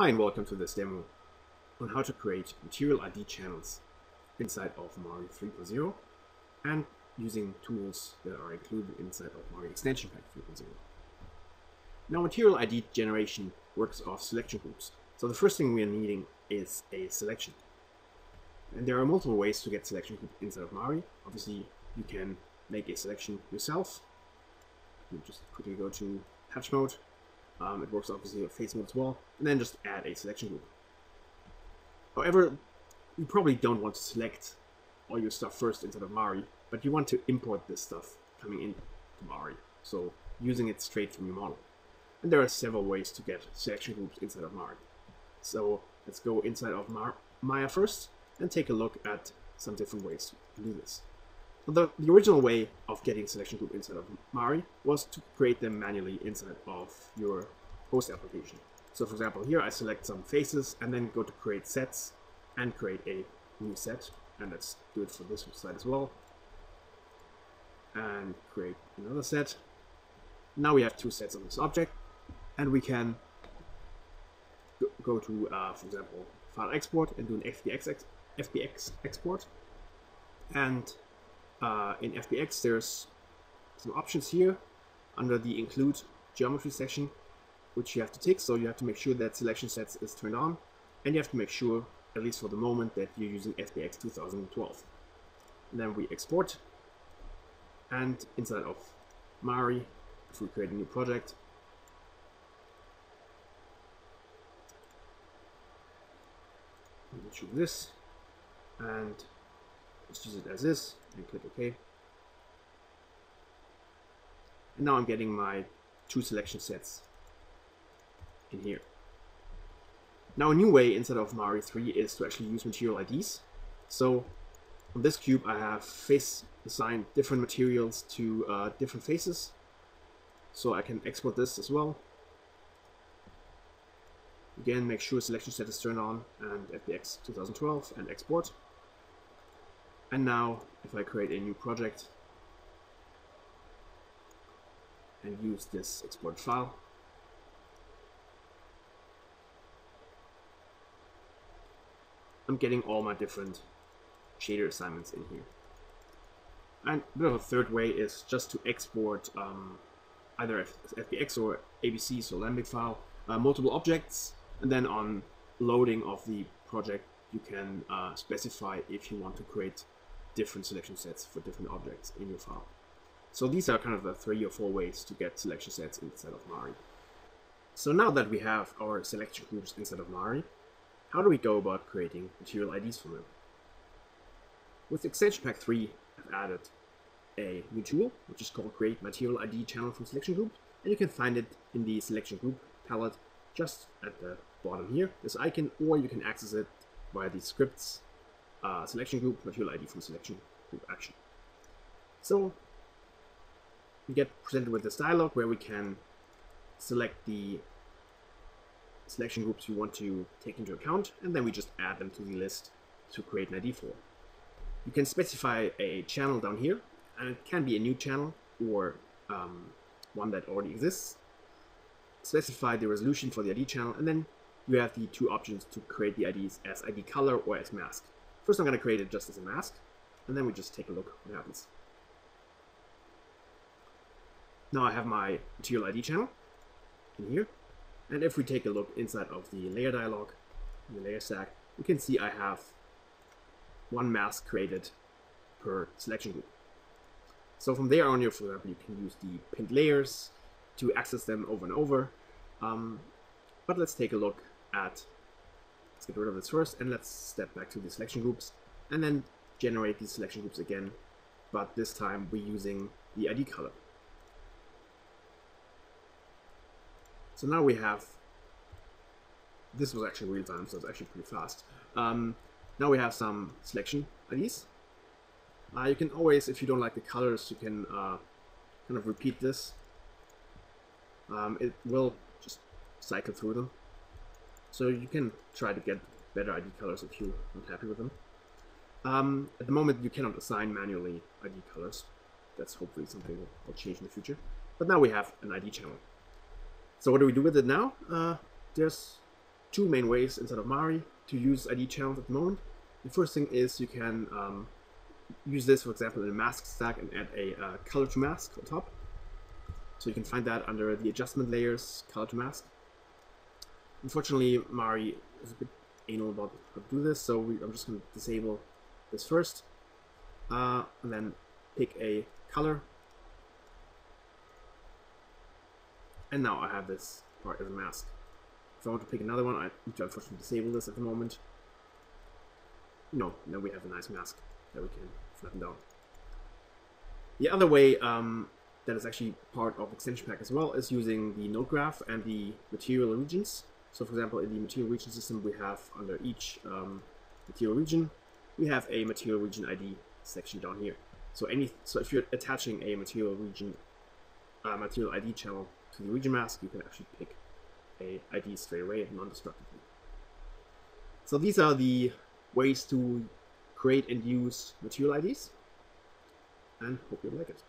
Hi and welcome to this demo on how to create material ID channels inside of Mari 3.0 and using tools that are included inside of Mari Extension Pack 3.0. Now, material ID generation works off selection groups. So the first thing we are needing is a selection. And there are multiple ways to get selection group inside of Mari. Obviously, you can make a selection yourself. You just quickly go to patch mode. It works obviously with face mode as well, and then just add a selection group. However, you probably don't want to select all your stuff first inside of Mari, but you want to import this stuff coming into Mari, so using it straight from your model. And there are several ways to get selection groups inside of Mari. So let's go inside of Maya first and take a look at some different ways to do this. So the original way of getting selection group inside of Mari was to create them manually inside of your host application. So for example, here I select some faces and then go to create sets and create a new set. And let's do it for this side as well. And create another set. Now we have two sets of this object, and we can go to, for example, file export and do an Fbx export. And in Fbx, there's some options here under the include geometry section, which you have to tick. So you have to make sure that selection sets is turned on, and you have to make sure, at least for the moment, that you're using Fbx 2012. And then we export, and inside of Mari, if we create a new project, we will choose this, and let's use it as is, and click OK. And now I'm getting my two selection sets in here. Now a new way inside of Mari 3 is to actually use material IDs. So on this cube I have assigned different materials to different faces. So I can export this as well. Again, make sure selection set is turned on and Fbx 2012 and export. And now, if I create a new project and use this export file, I'm getting all my different shader assignments in here. And a bit of a third way is just to export either Fbx or ABC, so Lambic file, multiple objects, and then on loading of the project, you can specify if you want to create different selection sets for different objects in your file. So these are kind of the 3 or 4 ways to get selection sets inside of Mari. So now that we have our selection groups inside of Mari, how do we go about creating material IDs from them? With Extension Pack 3, I've added a new tool, which is called Create Material ID Channel from Selection Group, and you can find it in the Selection Group palette just at the bottom here, this icon, or you can access it via the scripts selection group, material ID from selection group action. So we get presented with this dialog where we can select the selection groups you want to take into account, and then we just add them to the list to create an ID for. You can specify a channel down here, and it can be a new channel or one that already exists. Specify the resolution for the ID channel, and then you have the two options to create the IDs as ID color or as mask. First, I'm going to create it just as a mask, and then we just take a look what happens. Now I have my material ID channel in here, and if we take a look inside of the layer dialog, the layer stack, you can see I have one mask created per selection group. So from there on, for example, you can use the pinned layers to access them over and over. But let's take a look at, let's get rid of this first, and let's step back to the selection groups and then generate these selection groups again, but this time we're using the ID color. So now we have, this was actually real time, so it's actually pretty fast. Now we have some selection IDs. You can always, if you don't like the colors, you can kind of repeat this. It will just cycle through them. So you can try to get better ID colors if you're not happy with them. At the moment, you cannot assign manually ID colors. That's hopefully something that will change in the future. But now we have an ID channel. So what do we do with it now? There's two main ways inside of Mari to use ID channels at the moment. The first thing is you can use this, for example, in a mask stack and add a color to mask on top. So you can find that under the adjustment layers, color to mask. Unfortunately, Mari is a bit anal about how to do this, so I'm just going to disable this first, and then pick a color. And now I have this part as a mask. If I want to pick another one, I need to unfortunately disable this at the moment. No, then we have a nice mask that we can flatten down. The other way that is actually part of extension pack as well is using the node graph and the material regions. So for example, in the material region system, we have under each material region, we have a material region ID section down here. So if you're attaching a material region, material ID channel to the region mask, you can actually pick a ID straight away and non-destructively. So these are the ways to create and use material IDs, and hope you like it.